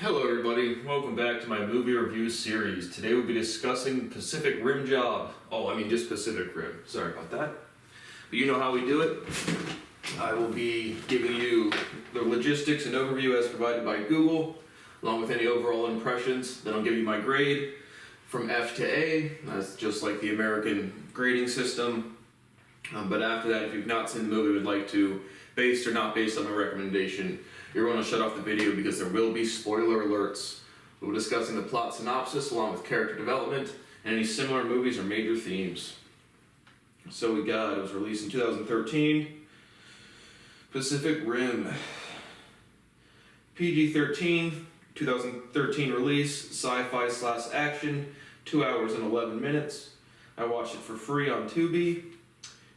Hello everybody, welcome back to my movie review series. Today we'll be discussing Pacific Rim Job. Just Pacific Rim, sorry about that. But you know how we do it. I will be giving you the logistics and overview as provided by Google, along with any overall impressions. Then I'll give you my grade from F to A. That's just like the American grading system. But after that, if you've not seen the movie and would like to, based or not based on my recommendation, you're going to shut off the video because there will be spoiler alerts. We'll be discussing the plot synopsis along with character development and any similar movies or major themes. So it was released in 2013. Pacific Rim. PG-13, 2013 release, sci-fi/action, 2 hours and 11 minutes. I watched it for free on Tubi.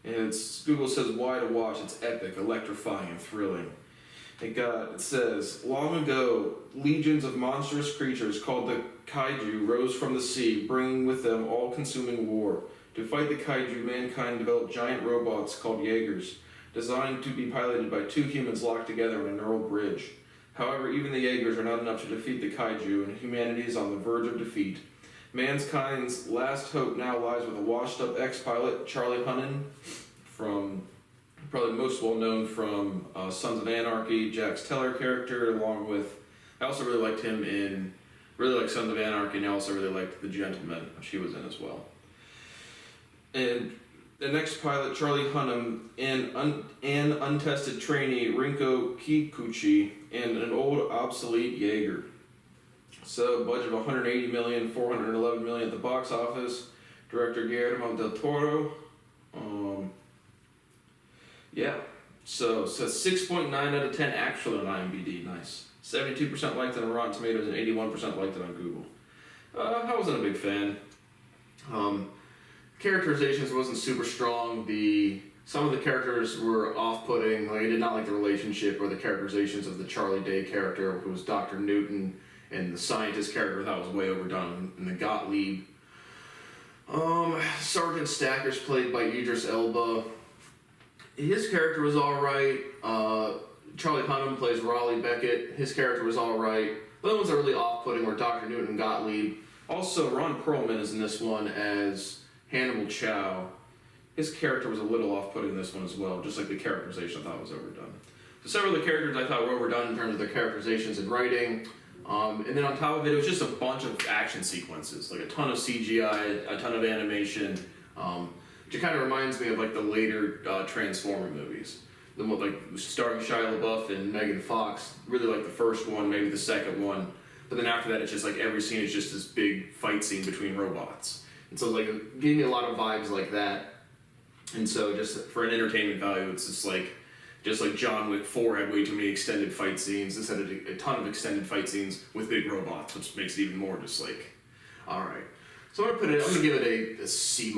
And Google says why to watch. It's epic, electrifying, and thrilling. It says, long ago, legions of monstrous creatures called the kaiju rose from the sea, bringing with them all-consuming war. To fight the kaiju, mankind developed giant robots called Jaegers, designed to be piloted by two humans locked together in a neural bridge. However, even the Jaegers are not enough to defeat the kaiju, and humanity is on the verge of defeat. Mankind's last hope now lies with a washed-up ex-pilot, Charlie Hunnam, from probably most well-known from Sons of Anarchy, Jax Teller character, along with, I also really liked him in, Sons of Anarchy, and I also really liked The Gentleman, which he was in as well. And the next pilot, Charlie Hunnam, and an untested trainee, Rinko Kikuchi, and an old, obsolete Jaeger. So, budget of $180 million, $411 million at the box office. Director Guillermo del Toro. So it says 6.9 out of 10 actually on IMDb. Nice. 72% liked it on Rotten Tomatoes and 81% liked it on Google. I wasn't a big fan. Characterizations wasn't super strong. Some of the characters were off-putting. I did not like the relationship or the characterizations of the Charlie Day character, who was Dr. Newton, and the scientist character that was way overdone, and the Gottlieb. Sergeant Stacker's played by Idris Elba. His character was alright. Charlie Hunnam plays Raleigh Beckett. His character was alright. The other ones are really off-putting were Dr. Newton and Gottlieb. Also, Ron Perlman is in this one as Hannibal Chow. His character was a little off-putting in this one as well, just like the characterization I thought was overdone. So several of the characters I thought were overdone in terms of their characterizations and writing. And then on top of it, it was just a bunch of action sequences, like a ton of CGI, a ton of animation, which kind of reminds me of like the later Transformer movies. The one like starring Shia LaBeouf and Megan Fox. Really like the first one, maybe the second one, but then after that, it's just like every scene is just this big fight scene between robots, and so like it gave me a lot of vibes like that. And so just for an entertainment value, it's just like John Wick 4 had way too many extended fight scenes. This had a ton of extended fight scenes with big robots, which makes it even more just like, alright. So I'm gonna give it a C-.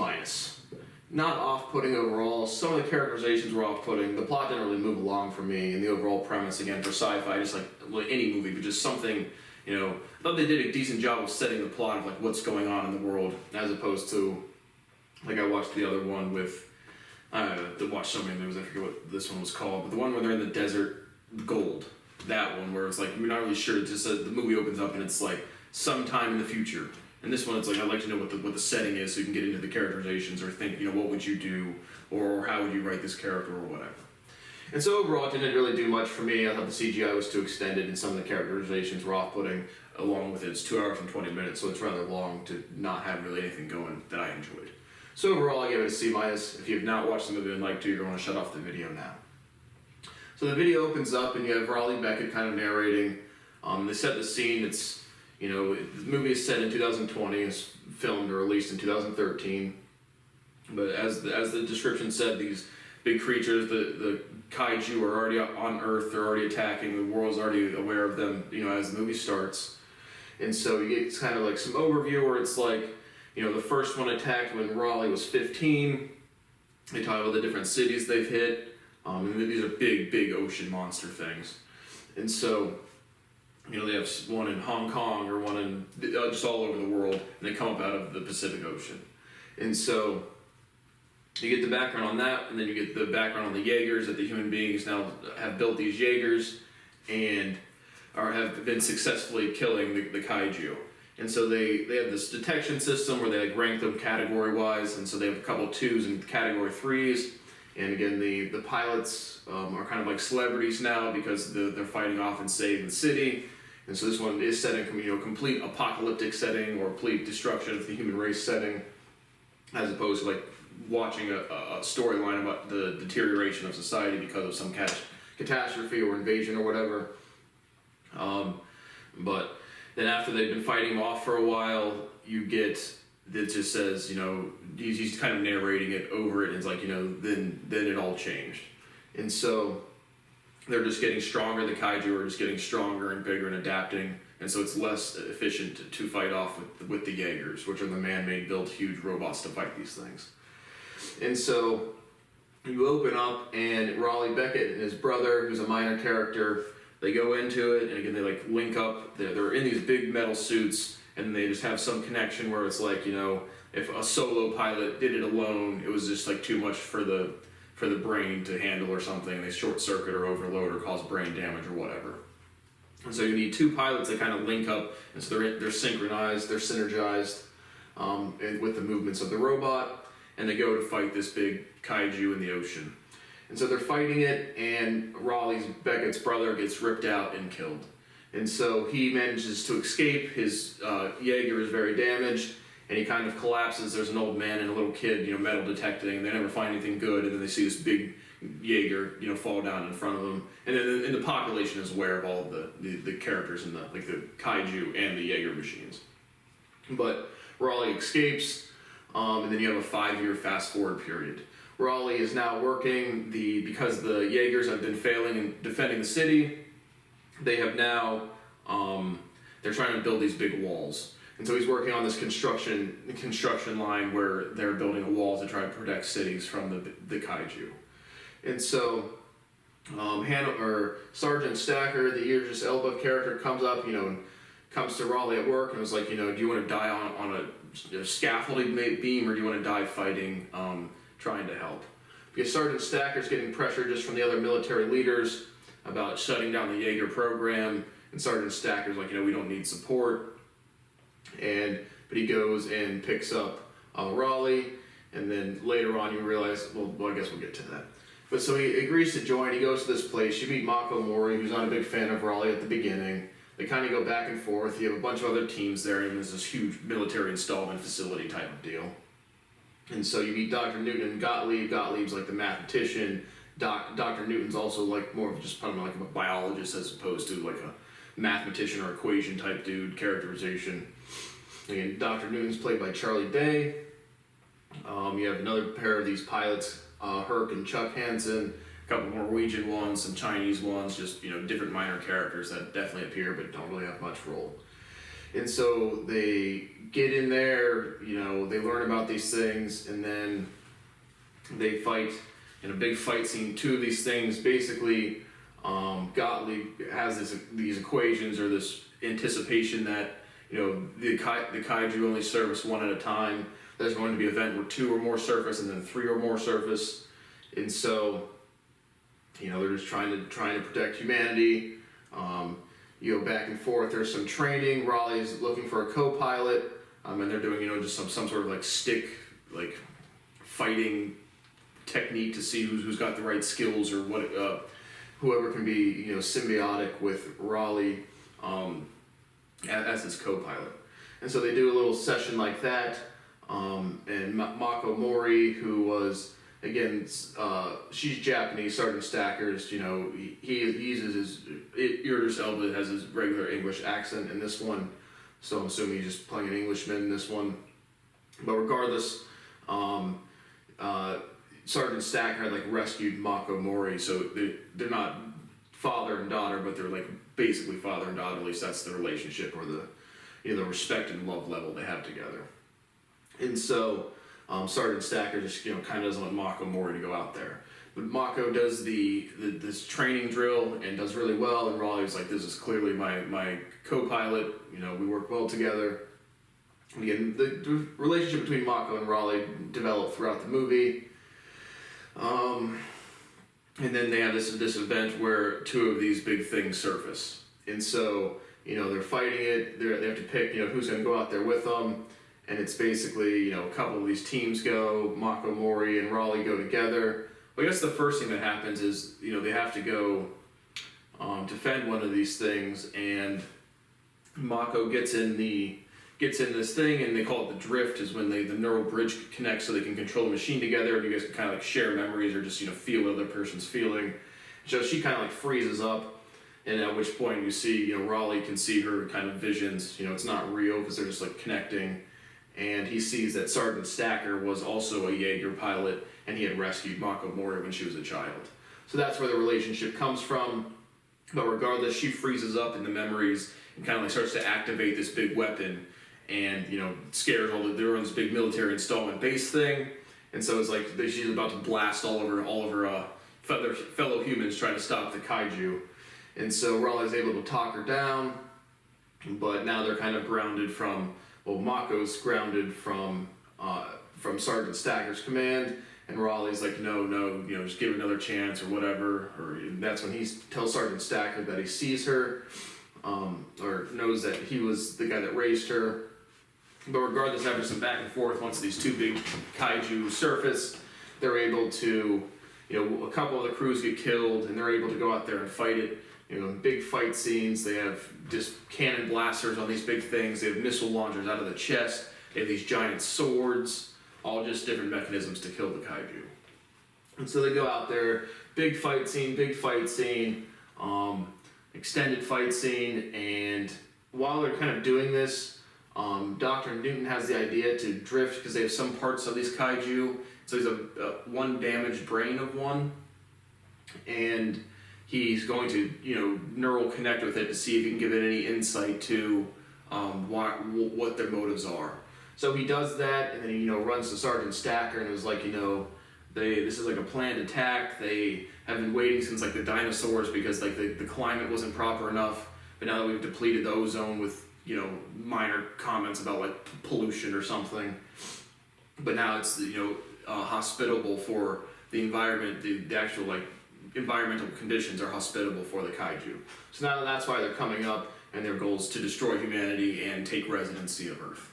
Not off-putting overall. Some of the characterizations were off-putting. The plot didn't really move along for me, and the overall premise, again, for sci-fi, just like any movie, but just something, I thought they did a decent job of setting the plot of like what's going on in the world, as opposed to, like I watched the other one with, watched so many movies, I forget what this one was called, but the one where they're in the desert, Gold. That one, where it's like, you're not really sure, it's just the movie opens up and it's like, sometime in the future. And this one, it's like, I'd like to know what the setting is so you can get into the characterizations or think, what would you do, or how would you write this character, or whatever. And so overall, it didn't really do much for me. I thought the CGI was too extended and some of the characterizations were off-putting, along with it's 2 hours and 20 minutes, so it's rather long to not have really anything going that I enjoyed. So overall, I give it a C-. If you have not watched the movie and like to, you're going to shut off the video now. So the video opens up and you have Raleigh Beckett kind of narrating. They set the scene. It's, the movie is set in 2020. It's filmed or released in 2013. But as the description said, these big creatures, the kaiju, are already on Earth. They're already attacking. The world's already aware of them, as the movie starts. And so you get kind of like some overview where it's like, the first one attacked when Raleigh was 15. They talk about the different cities they've hit. And these are big ocean monster things. And so, they have one in Hong Kong or one in just all over the world, and they come up out of the Pacific Ocean. And so you get the background on that, and then you get the background on the Jaegers, that the human beings now have built these Jaegers, and or have been successfully killing the kaiju. And so they have this detection system where they like rank them category wise, and so they have a couple 2s and category 3s. And again, the pilots are kind of like celebrities now because they're fighting off and saving the city. And so this one is set in complete apocalyptic setting or complete destruction of the human race setting, as opposed to like watching a storyline about the deterioration of society because of some catastrophe or invasion or whatever. But then after they've been fighting him off for a while, you get, it just says, he's kind of narrating it over it, and it's like, then it all changed. And so they're just getting stronger, the kaiju are just getting stronger and bigger and adapting, and so it's less efficient to fight off with the Jaegers, which are the man-made built huge robots to fight these things. And so you open up, and Raleigh Beckett and his brother, who's a minor character, they go into it, and again, they like link up. They're in these big metal suits, and they just have some connection where it's like, if a solo pilot did it alone, it was just like too much for the brain to handle or something. They short circuit or overload or cause brain damage or whatever. And so you need 2 pilots that kind of link up, and so they're synchronized, they're synergized with the movements of the robot, and they go to fight this big kaiju in the ocean. And so they're fighting it, and Raleigh Beckett's brother gets ripped out and killed. And so he manages to escape. His Jaeger is very damaged, and he kind of collapses. There's an old man and a little kid, metal detecting, and they never find anything good, and then they see this big Jaeger, fall down in front of them. And then the population is aware of all the characters in the kaiju and the Jaeger machines. But Raleigh escapes, and then you have a 5-year fast-forward period. Raleigh is now working, because the Jaegers have been failing in defending the city, they have now, they're trying to build these big walls. And so he's working on this construction line where they're building a wall to try to protect cities from the kaiju. And so Sergeant Stacker, the Idris Elba character, comes up, and comes to Raleigh at work and was like, do you want to die on a scaffolding beam, or do you want to die fighting, trying to help? Because Sergeant Stacker's getting pressure just from the other military leaders about shutting down the Jaeger program, and Sergeant Stacker's like, we don't need support. But he goes and picks up Raleigh, and then later on you realize, well, I guess we'll get to that. But so he agrees to join. He goes to this place. You meet Mako Mori, who's not a big fan of Raleigh at the beginning. They kind of go back and forth. You have a bunch of other teams there, and there's this huge military installment facility type of deal. And so you meet Dr. Newton and Gottlieb. Gottlieb's like the mathematician. Dr. Newton's also like more of just kind of like a biologist as opposed to like a mathematician or equation type dude, characterization. Again, Dr. Newton's played by Charlie Day. You have another pair of these pilots, Herc and Chuck Hansen, a couple Norwegian ones, some Chinese ones, just different minor characters that definitely appear but don't really have much role. And so they get in there, they learn about these things, and then they fight in a big fight scene. 2 of these things, basically, Gottlieb has these equations or this anticipation that the kaiju only surface 1 at a time. There's going to be an event where 2 or more surface, and then 3 or more surface, and so they're just trying to protect humanity. You go back and forth. There's some training. Raleigh's looking for a co-pilot, and they're doing just some sort of like stick fighting technique to see who's got the right skills or what whoever can be symbiotic with Raleigh as his co-pilot. And so they do a little session like that. And Mako Mori, who was, again, she's Japanese, Sergeant Stacker's, he uses his, Idris Elba has his regular English accent in this one, so I'm assuming he's just playing an Englishman in this one. But regardless, Sergeant Stacker had rescued Mako Mori, so they're not father and daughter, but they're basically father and daughter. At least that's the relationship or the the respect and love level they have together. And so Sergeant Stacker just kind of doesn't want Mako Mori to go out there. But Mako does this training drill and does really well, and Raleigh's like, this is clearly my co-pilot, we work well together. And again, the relationship between Mako and Raleigh developed throughout the movie. And then they have this event where 2 of these big things surface. And so, they're fighting it. They have to pick, who's going to go out there with them. And it's basically, a couple of these teams go. Mako Mori and Raleigh go together. Well, I guess the first thing that happens is, they have to go defend one of these things, and Mako gets in this thing, and they call it the drift, is when the neural bridge connects so they can control the machine together, and you guys can kind of like share memories or just, feel what the other person's feeling. So she kind of like freezes up, and at which point you see, Raleigh can see her kind of visions. It's not real because they're just like connecting, and he sees that Sergeant Stacker was also a Jaeger pilot, and he had rescued Mako Mori when she was a child. So that's where the relationship comes from. But regardless, she freezes up in the memories and kind of like starts to activate this big weapon, and scares they're on this big military installment base thing, and so it's like she's about to blast all of her fellow humans trying to stop the kaiju, and so Raleigh's able to talk her down, but now they're kind of grounded from Mako's grounded from Sergeant Stacker's command, and Raleigh's like no, just give her another chance or whatever, or that's when he tells Sergeant Stacker that he sees her, or knows that he was the guy that raised her. But regardless, after some back and forth, once these two big kaiju surface, they're able to, a couple of the crews get killed, and they're able to go out there and fight it. Big fight scenes. They have just cannon blasters on these big things. They have missile launchers out of the chest. They have these giant swords, all just different mechanisms to kill the kaiju. And so they go out there, big fight scene, extended fight scene, and while they're kind of doing this, Dr. Newton has the idea to drift because they have some parts of these kaiju. So he's a one damaged brain of one, and he's going to neural connect with it to see if he can give it any insight to what their motives are. So he does that, and then he runs to Sergeant Stacker and was like, this is like a planned attack. They have been waiting since like the dinosaurs because like the climate wasn't proper enough. But now that we've depleted the ozone with minor comments about like pollution or something, but now it's hospitable for the environment. The actual like environmental conditions are hospitable for the kaiju. So now that's why they're coming up, and their goal is to destroy humanity and take residency of Earth.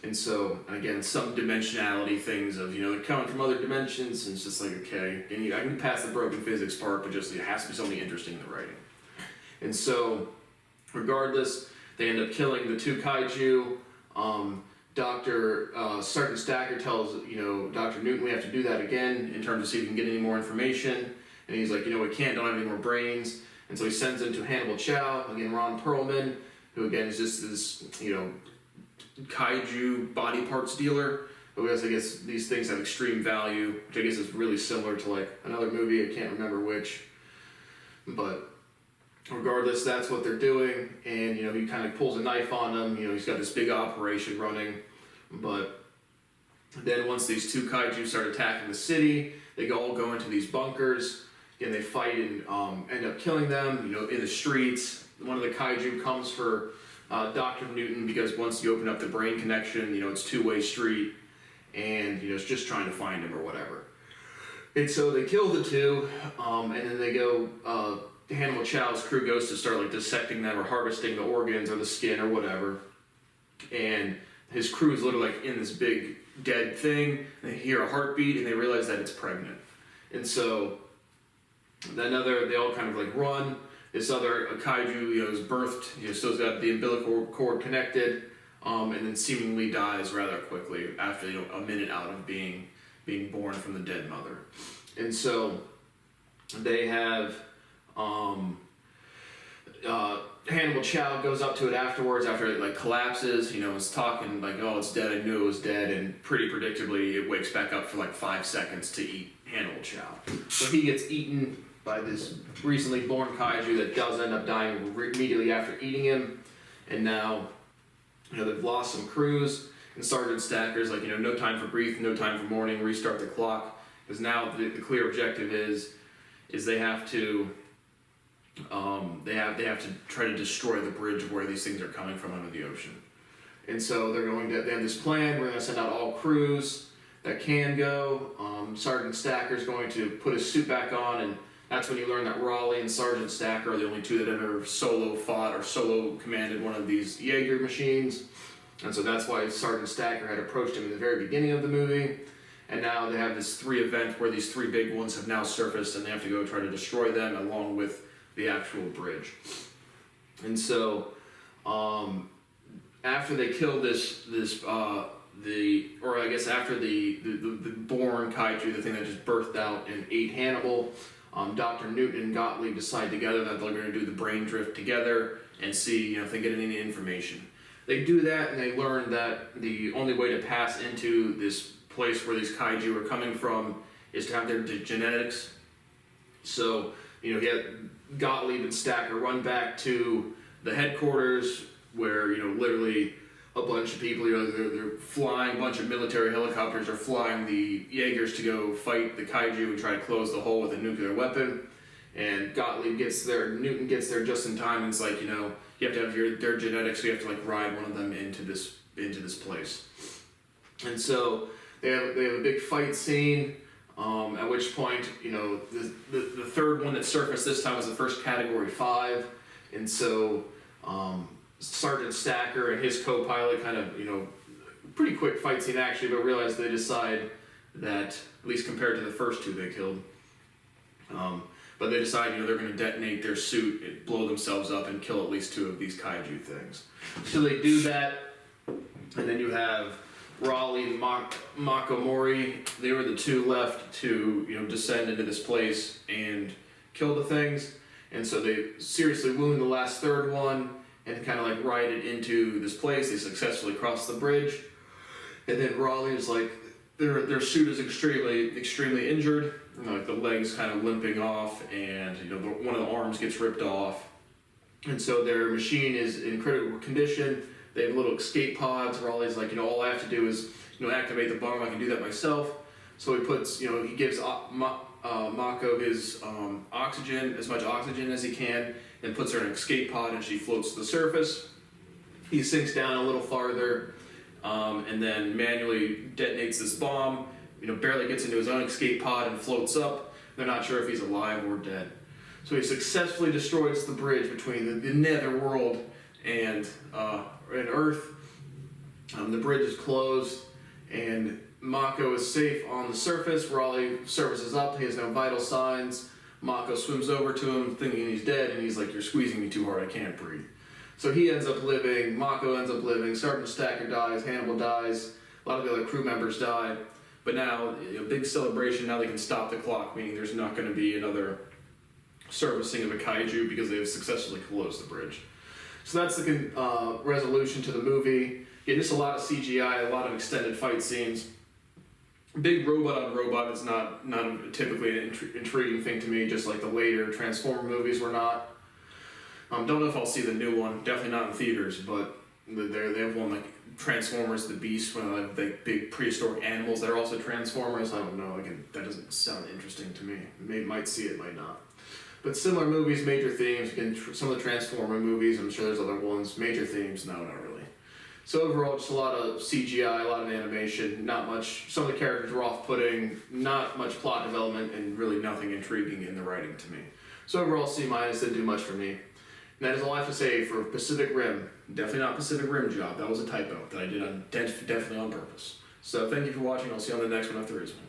And so again, some dimensionality things of they're coming from other dimensions, and it's just like okay, and I can pass the broken physics part, but just it has to be something interesting in the writing. And so regardless, they end up killing the two kaiju. Sergeant Stacker tells Dr. Newton we have to do that again in terms of see if we can get any more information. And he's like, we don't have any more brains. And so he sends him to Hannibal Chow, again Ron Perlman, who again is just this kaiju body parts dealer. But I guess these things have extreme value, which I guess is really similar to like another movie, I can't remember which. But regardless, that's what they're doing, and he kind of pulls a knife on them. He's got this big operation running, but then once these two kaiju start attacking the city, they all go into these bunkers, and they fight and end up killing them. In the streets, one of the kaiju comes for Dr. Newton because once you open up the brain connection, it's two-way street, and it's just trying to find him or whatever. And so they kill the two, and then they go. Hannibal Chow's crew goes to start like dissecting them or harvesting the organs or the skin or whatever, and his crew is literally like in this big dead thing, and they hear a heartbeat and they realize that it's pregnant. And so they all kind of like run. This other kaiju is birthed, still's got the umbilical cord connected, and then seemingly dies rather quickly after a minute out of being born from the dead mother. And so they have Hannibal Chow goes up to it afterwards after it like collapses, is talking like, oh, it's dead, I knew it was dead, and pretty predictably it wakes back up for like 5 seconds to eat Hannibal Chow. So he gets eaten by this recently born kaiju that does end up dying immediately after eating him, and now they've lost some crews, and Sergeant Stacker's like, no time for grief, no time for mourning, restart the clock, because now the clear objective is they have to they have to try to destroy the bridge where these things are coming from under the ocean. And so they have this plan. We're going to send out all crews that can go. Sergeant Stacker's going to put his suit back on and That's when you learn that Raleigh and Sergeant Stacker are the only two that have ever solo fought or solo commanded one of these Jaeger machines. And so that's why Sergeant Stacker had approached him in the very beginning of the movie. And now they have this 3 event where these 3 big ones have now surfaced and they have to go try to destroy them along with the actual bridge. And so, after they kill after the born kaiju, the thing that just birthed out and ate Hannibal, Dr. Newton and Gottlieb decide together that they're going to do the brain drift together and see, if they get any information. They do that and they learn that the only way to pass into this place where these kaiju are coming from is to have their genetics. So, you get Gottlieb and Stacker run back to the headquarters where, literally a bunch of people, they're flying, a bunch of military helicopters are flying the Jaegers to go fight the kaiju and try to close the hole with a nuclear weapon. And Gottlieb gets there, Newton gets there just in time, and it's like, you have to have their genetics, so you have to ride one of them into this place. And so they have a big fight scene, at which point, the third one that surfaced this time was the first Category 5, and so Sergeant Stacker and his co-pilot kind of, pretty quick fight scene actually, but realize they decide that, at least compared to the first 2 they killed, but they decide, they're going to detonate their suit, and blow themselves up, and kill at least 2 of these kaiju things. So they do that, and then you have Raleigh and Mako Mori. They were the 2 left to, descend into this place and kill the things. And so they seriously wound the last third one and kind of ride it into this place. They successfully cross the bridge. And then Raleigh is their suit is extremely injured. The legs kind of limping off, and one of the arms gets ripped off. And so their machine is in critical condition. They have little escape pods. Raleigh's all I have to do is, activate the bomb. I can do that myself. So he puts, he gives Mako his oxygen, as much oxygen as he can, and puts her in an escape pod, and she floats to the surface. He sinks down a little farther, and then manually detonates this bomb. Barely gets into his own escape pod and floats up. They're not sure if he's alive or dead. So he successfully destroys the bridge between the netherworld and Earth. The bridge is closed, and Mako is safe on the surface. Raleigh surfaces up. He has no vital signs. Mako swims over to him, thinking he's dead, and he's like, "You're squeezing me too hard. I can't breathe." So he ends up living. Mako ends up living. Sergeant Stacker dies. Hannibal dies. A lot of the other crew members die. But now, big celebration. Now they can stop the clock, meaning there's not going to be another surfacing of a kaiju because they have successfully closed the bridge. So that's the resolution to the movie. Yeah, just a lot of CGI, a lot of extended fight scenes. Big robot on robot is not typically an intriguing thing to me, just like the later Transformer movies were not. Don't know if I'll see the new one, definitely not in theaters, but they have one like Transformers the Beast, one of the big prehistoric animals that are also Transformers. I don't know, that doesn't sound interesting to me. Might see it, might not. But similar movies, major themes, again, some of the Transformer movies, I'm sure there's other ones, major themes, no, not really. So overall, just a lot of CGI, a lot of animation, not much, some of the characters were off-putting, not much plot development, and really nothing intriguing in the writing to me. So overall, C-, didn't do much for me. And that is all I have to say for Pacific Rim. Definitely not Pacific Rim Job, that was a typo that I did definitely on purpose. So thank you for watching, I'll see you on the next one if there is one.